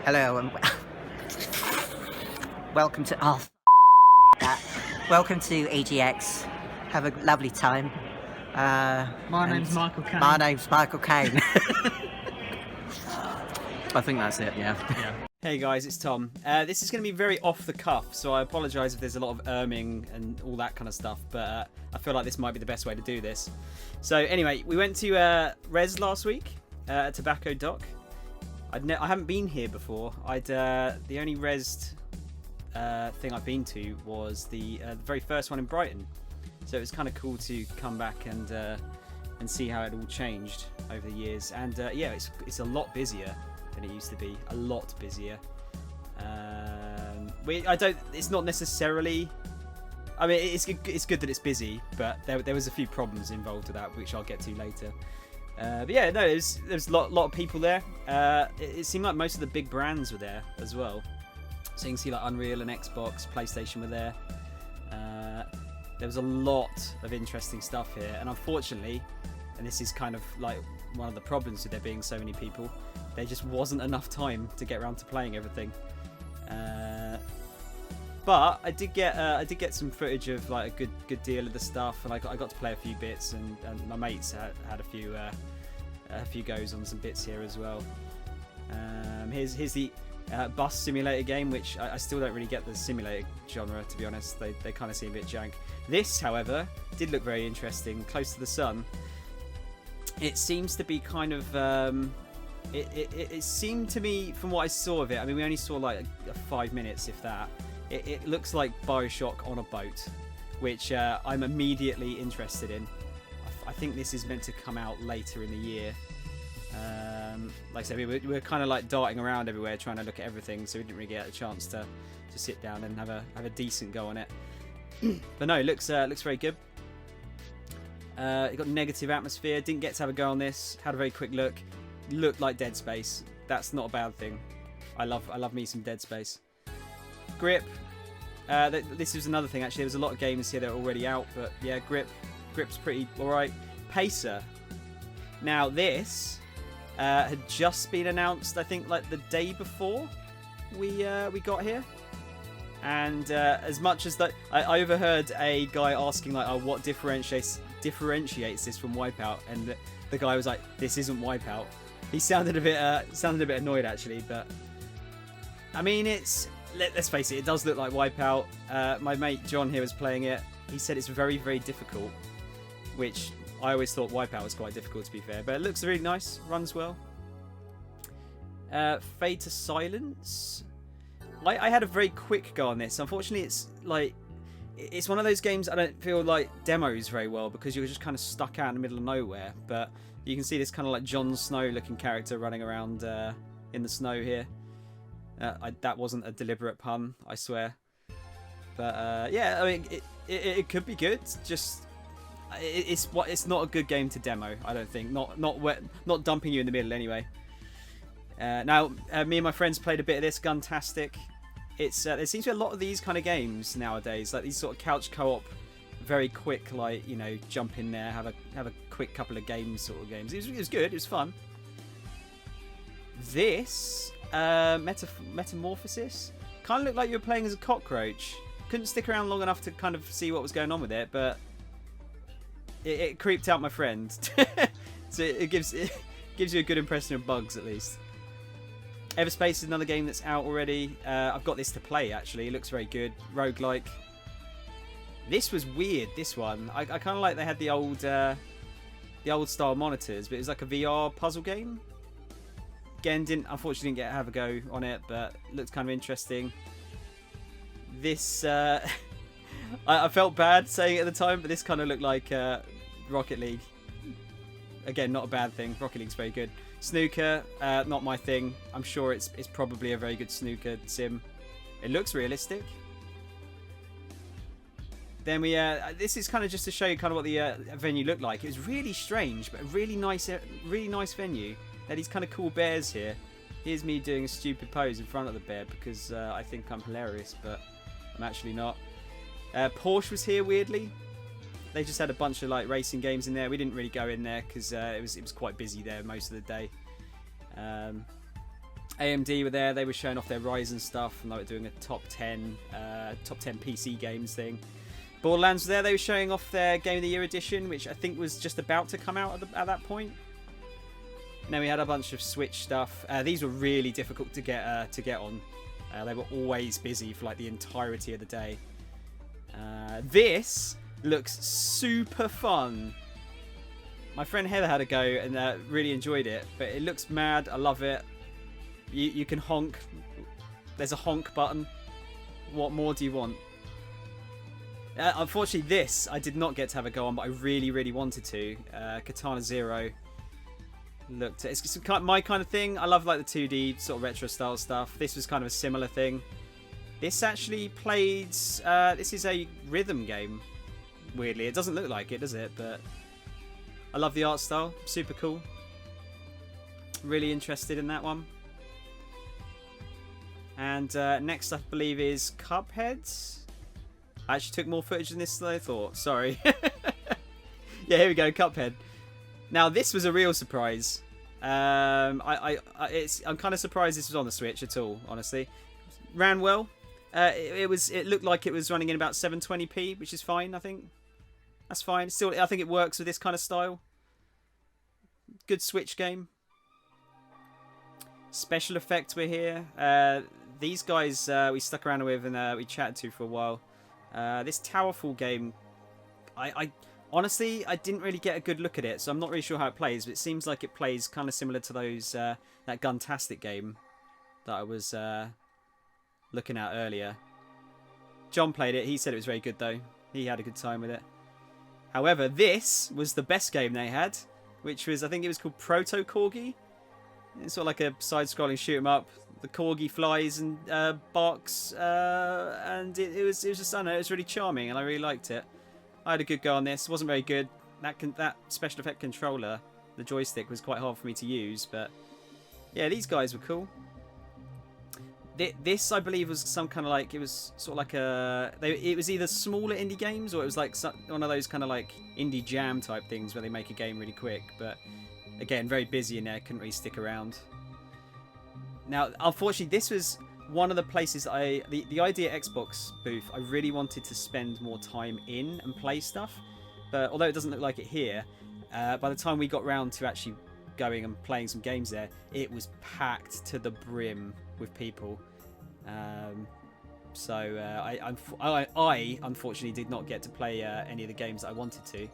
Hello and welcome to that. Welcome to EGX. Have a lovely time. My name's Michael Caine. My name's Michael Caine. I think that's it, yeah. Hey guys, it's Tom. This is going to be very off the cuff, so I apologise if there's a lot of erming and all that kind of stuff, but I feel like this might be the best way to do this. So anyway, we went to Rezzed last week, Tobacco Dock. I haven't been here before. The only Rezzed thing I've been to was the very first one in Brighton. So it was kind of cool to come back and see how it all changed over the years. And yeah, it's a lot busier than it used to be. A lot busier. It's not necessarily. I mean, it's good that it's busy, but there was a few problems involved with that, which I'll get to later. But yeah, no, there's a lot of people there. It seemed like most of the big brands were there as well. So you can see like Unreal and Xbox, PlayStation were there. There was a lot of interesting stuff here, and unfortunately, and this is kind of like one of the problems with there being so many people, there just wasn't enough time to get around to playing everything. But I did get some footage of like a good deal of the stuff, and I got to play a few bits, and my mates had a few goes on some bits here as well. Here's the bus simulator game, which I still don't really get the simulator genre, to be honest. They kind of seem a bit jank. This, however, did look very interesting. Close to the Sun. It seems to be kind of it seemed to me, from what I saw of it, I mean, we only saw like 5 minutes, if that. It looks like BioShock on a boat, which I'm immediately interested in. I think this is meant to come out later in the year. Like I said, we were kind of like darting around everywhere trying to look at everything, so we didn't really get a chance to sit down and have a decent go on it. But no, it looks very good. It got negative atmosphere. Didn't get to have a go on this. Had a very quick look. Looked like Dead Space. That's not a bad thing. I love me some Dead Space. Grip. This is another thing, actually. There's a lot of games here that are already out, but yeah, Grip's pretty alright. Pacer. Now this had just been announced, I think, like the day before we got here. And as much as that, I overheard a guy asking like, "Oh, what differentiates this from Wipeout?" And the guy was like, "This isn't Wipeout." He sounded a bit annoyed, actually, but I mean, let's face it, it does look like Wipeout. My mate John here was playing it. He said it's very, very difficult, which I always thought Wipeout was quite difficult, to be fair, but it looks really nice, runs well. Fade to Silence. I had a very quick go on this. Unfortunately, it's one of those games I don't feel like demos very well, because you're just kind of stuck out in the middle of nowhere. But you can see this kind of like Jon Snow looking character running around in the snow here. That wasn't a deliberate pun, I swear. But yeah, I mean, it could be good. Just it's not a good game to demo, I don't think. Not dumping you in the middle anyway. Now, me and my friends played a bit of this. Guntastic. There seems to be a lot of these kind of games nowadays, like these sort of couch co-op, very quick, like, you know, jump in there, have a quick couple of games sort of games. It was good. It was fun. This Metamorphosis kind of looked like you were playing as a cockroach. Couldn't stick around long enough to kind of see what was going on with it, but it creeped out my friend. So it gives you a good impression of bugs, at least. Everspace is another game that's out already. I've got this to play, actually. It looks very good. Roguelike. This was weird, this one. I kind of like they had the old style monitors, but it was like a VR puzzle game. Again, unfortunately didn't get to have a go on it, but it looked kind of interesting. This, I felt bad saying it at the time, but this kind of looked like Rocket League. Again, not a bad thing. Rocket League's very good. Snooker, not my thing. I'm sure it's probably a very good snooker sim. It looks realistic. Then we, this is kind of just to show you kind of what the venue looked like. It was really strange, but a really nice venue. They had these kind of cool bears here. Here's me doing a stupid pose in front of the bear because I think I'm hilarious, but I'm actually not. Porsche was here, weirdly. They just had a bunch of like racing games in there. We didn't really go in there because it was quite busy there most of the day. AMD were there. They were showing off their Ryzen stuff, and they were doing a top 10 PC games thing. Borderlands was there. They were showing off their Game of the Year edition, which I think was just about to come out at that point. And then we had a bunch of Switch stuff. These were really difficult to get on. They were always busy for like the entirety of the day. This looks super fun. My friend Heather had a go and really enjoyed it, but it looks mad. I love it. You can honk. There's a honk button. What more do you want? Unfortunately, this I did not get to have a go on, but I really, really wanted to. Katana Zero. It's my kind of thing. I love like the 2D sort of retro style stuff. This was kind of a similar thing. This actually played. This is a rhythm game. Weirdly, it doesn't look like it, does it? But I love the art style. Super cool. Really interested in that one. And next, I believe, is Cuphead. I actually took more footage than this than I thought. Sorry. Yeah, here we go. Cuphead. Now, this was a real surprise. I'm kind of surprised this was on the Switch at all, honestly. Ran well. It looked like it was running in about 720p, which is fine, I think. That's fine. Still, I think it works with this kind of style. Good Switch game. Special effects were here. These guys we stuck around with and we chatted to for a while. This Towerfall game, honestly, I didn't really get a good look at it, so I'm not really sure how it plays, but it seems like it plays kind of similar to those that Guntastic game that I was looking at earlier. John played it. He said it was very good, though. He had a good time with it. However, this was the best game they had, which was, I think it was called Proto Corgi. It's sort of like a side-scrolling shoot-'em-up. The corgi flies and barks, and it was just, I don't know, it was really charming, and I really liked it. I had a good go on this. It wasn't very good. That special effect controller, the joystick, was quite hard for me to use, but yeah, these guys were cool. This, I believe, was some kind of like, it was sort of like it was either smaller indie games or it was like one of those kind of like indie jam type things where they make a game really quick, but again, very busy in there, couldn't really stick around. Now, unfortunately, this was one of the places the Idea Xbox booth, I really wanted to spend more time in and play stuff. But although it doesn't look like it here, by the time we got round to actually going and playing some games there, it was packed to the brim with people. So I unfortunately did not get to play any of the games that I wanted to.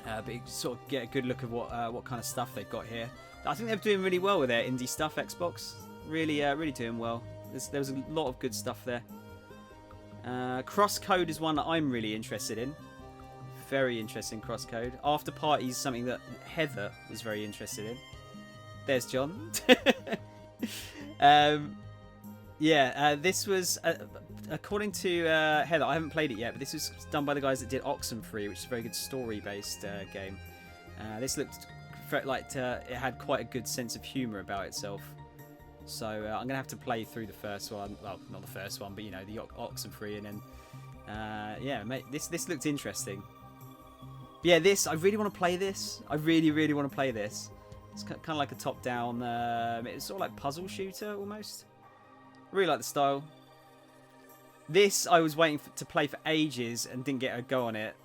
But you sort of get a good look at what kind of stuff they've got here. I think they're doing really well with their indie stuff, Xbox. Really doing well. There was a lot of good stuff there. Crosscode is one that I'm really interested in. Very interesting Crosscode. After Party is something that Heather was very interested in. There's John. This was, according to Heather, I haven't played it yet, but this was done by the guys that did Oxenfree, which is a very good story-based game. This looked like it had quite a good sense of humour about itself. So I'm going to have to play through the first one. Well, not the first one, but you know, the Oxenfree, and then yeah, mate, this looked interesting. But yeah, I really want to play this. I really want to play this. It's kind of like a top-down. It's sort of like puzzle shooter almost. I really like the style. This I was waiting to play for ages and didn't get a go on it.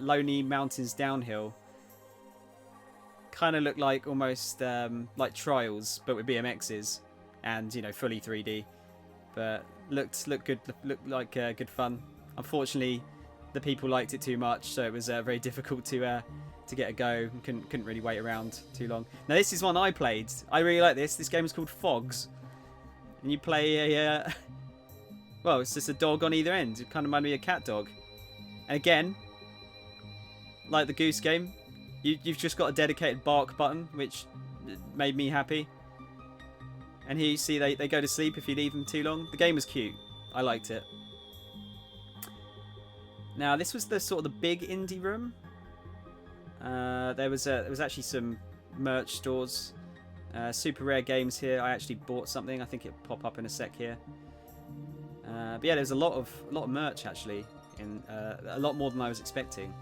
Lonely Mountains Downhill. Kind of looked like almost like Trials, but with BMXs, and you know, fully 3D. But looked good. Looked like good fun. Unfortunately, the people liked it too much, so it was very difficult to get a go. Couldn't really wait around too long. Now this is one I played. I really like this. This game is called Fogs, and you play a well, it's just a dog on either end. It kind of reminded me of a cat dog. And again, like the Goose game, you've just got a dedicated bark button, which made me happy. And here you see they go to sleep if you leave them too long. The game was cute. I liked it. Now this was the sort of the big indie room. There was actually some merch stores. Super Rare Games here. I actually bought something. I think it'll pop up in a sec here. But yeah, there's a lot of merch actually, in a lot more than I was expecting.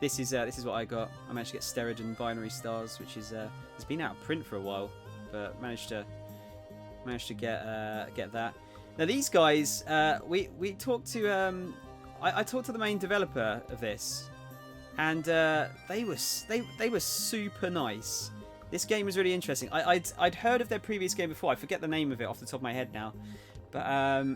This is what I got. I managed to get Steriden Binary Stars, which is has been out of print for a while, but managed to get that. Now these guys, we talked to I talked to the main developer of this, and they were super nice. This game was really interesting. I'd heard of their previous game before. I forget the name of it off the top of my head now, but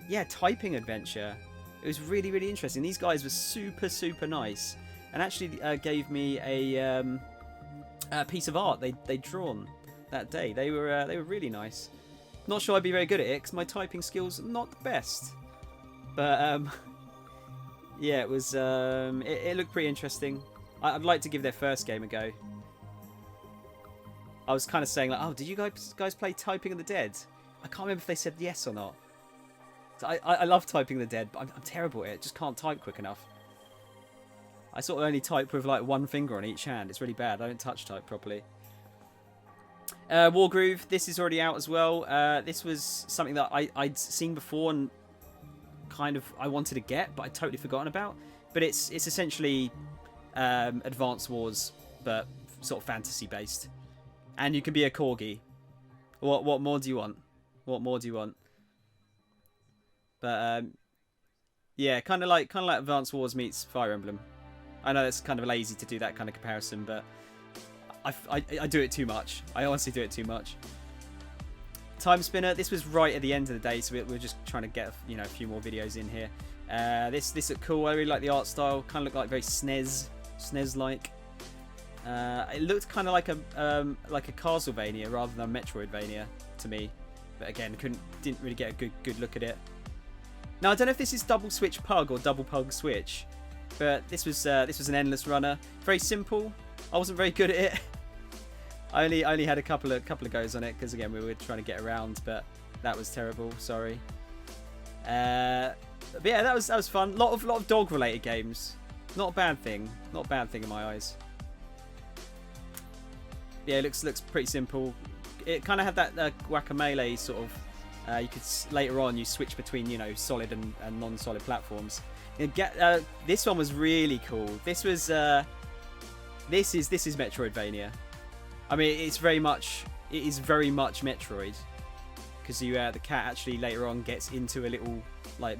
yeah, Typing Adventure. It was really, really interesting. These guys were super nice, and actually gave me a piece of art they'd drawn that day. They were really nice. Not sure I'd be very good at it because my typing skills are not the best, but yeah, it was it looked pretty interesting. I'd like to give their first game a go. I was kind of saying like, oh, did you guys play Typing of the Dead? I can't remember if they said yes or not. I love Typing of the Dead, but I'm terrible at it. Just can't type quick enough. I sort of only type with like one finger on each hand. It's really bad. I don't touch type properly. Wargroove, this is already out as well. This was something that I'd seen before and kind of I wanted to get, but I'd totally forgotten about. But it's essentially Advance Wars, but sort of fantasy based. And you can be a corgi. What more do you want? What more do you want? But yeah, kind of like Advance Wars meets Fire Emblem. I know it's kind of lazy to do that kind of comparison, but I do it too much. I honestly do it too much. Time Spinner. This was right at the end of the day, so we're just trying to get a few more videos in here. This looked cool. I really like the art style. Kind of looked like very SNES like. It looked kind of like a Castlevania rather than a Metroidvania to me, but again, didn't really get a good look at it. Now I don't know if this is Double Switch Pug or Double Pug Switch, but this was an endless runner. Very simple. I wasn't very good at it. I only had a couple of goes on it because again we were trying to get around, but that was terrible. Sorry. But yeah, that was fun. Lot of dog related games. Not a bad thing. Not a bad thing in my eyes. Yeah, it looks pretty simple. It kind of had that Guacamelee sort of. You could later on you switch between solid and non-solid platforms. This one was really cool. This was this is Metroidvania. I mean, it is very much Metroid, because the cat actually later on gets into a little like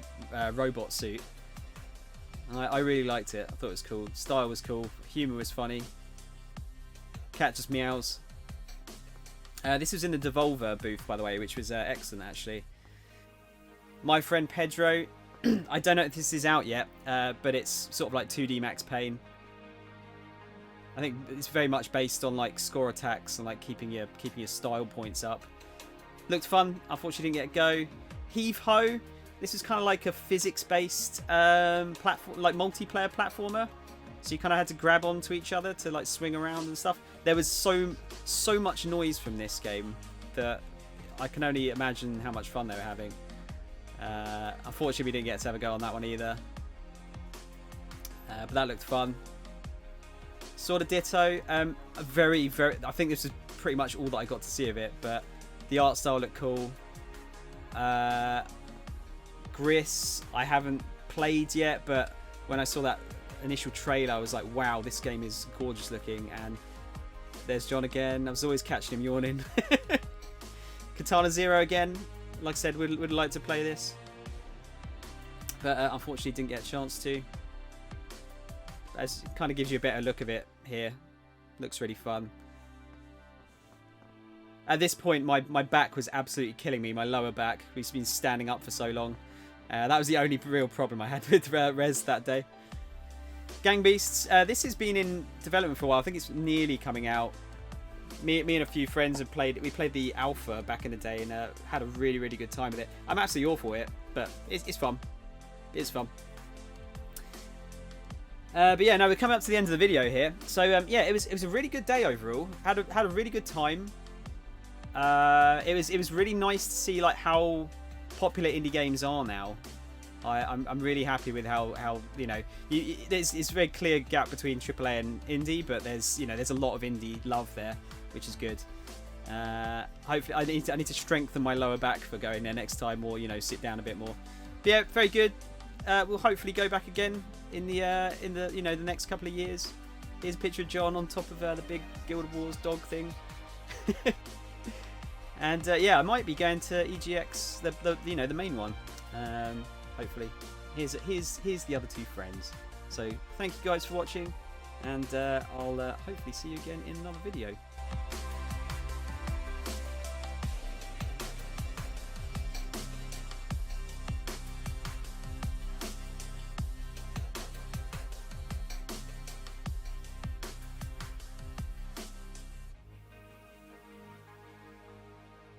robot suit. And I really liked it. I thought it was cool. Style was cool. Humor was funny. Cat just meows. This was in the Devolver booth, by the way, which was excellent, actually. My Friend Pedro. I don't know if this is out yet, but it's sort of like 2D Max Payne. I think it's very much based on like score attacks and like keeping your style points up. Looked fun. Unfortunately, didn't get a go. Heave Ho. This is kind of like a physics-based platform, like multiplayer platformer. So you kind of had to grab onto each other to like swing around and stuff. There was so much noise from this game that I can only imagine how much fun they were having. Unfortunately, we didn't get to have a go on that one either. But that looked fun. Sort of ditto. Very. I think this is pretty much all that I got to see of it. But the art style looked cool. Gris, I haven't played yet, but when I saw that initial trailer, I was like, wow, this game is gorgeous looking. And there's John again. I was always catching him yawning. Katana Zero again. Like I said, would like to play this, but unfortunately didn't get a chance to. It kind of gives you a better look of it here. Looks really fun. At this point, my back was absolutely killing me. My lower back. We've been standing up for so long. That was the only real problem I had with Rezzed that day. Gang Beasts. This has been in development for a while. I think it's nearly coming out. Me and a few friends have played. We played the alpha back in the day and had a really good time with it. I'm absolutely awful at it, but it's fun. It's fun. But yeah, no, we're coming up to the end of the video here. So yeah, it was a really good day overall. Had a really good time. It was really nice to see like how popular indie games are now. I'm really happy with how there's a very clear gap between AAA and indie, but there's a lot of indie love there, which is good. Hopefully, I need to strengthen my lower back for going there next time, or sit down a bit more. But yeah, very good. We'll hopefully go back again in the next couple of years. Here's a picture of John on top of the big Guild Wars dog thing. And yeah, I might be going to EGX, the main one. Hopefully. Here's the other two friends. So thank you guys for watching, and I'll hopefully see you again in another video.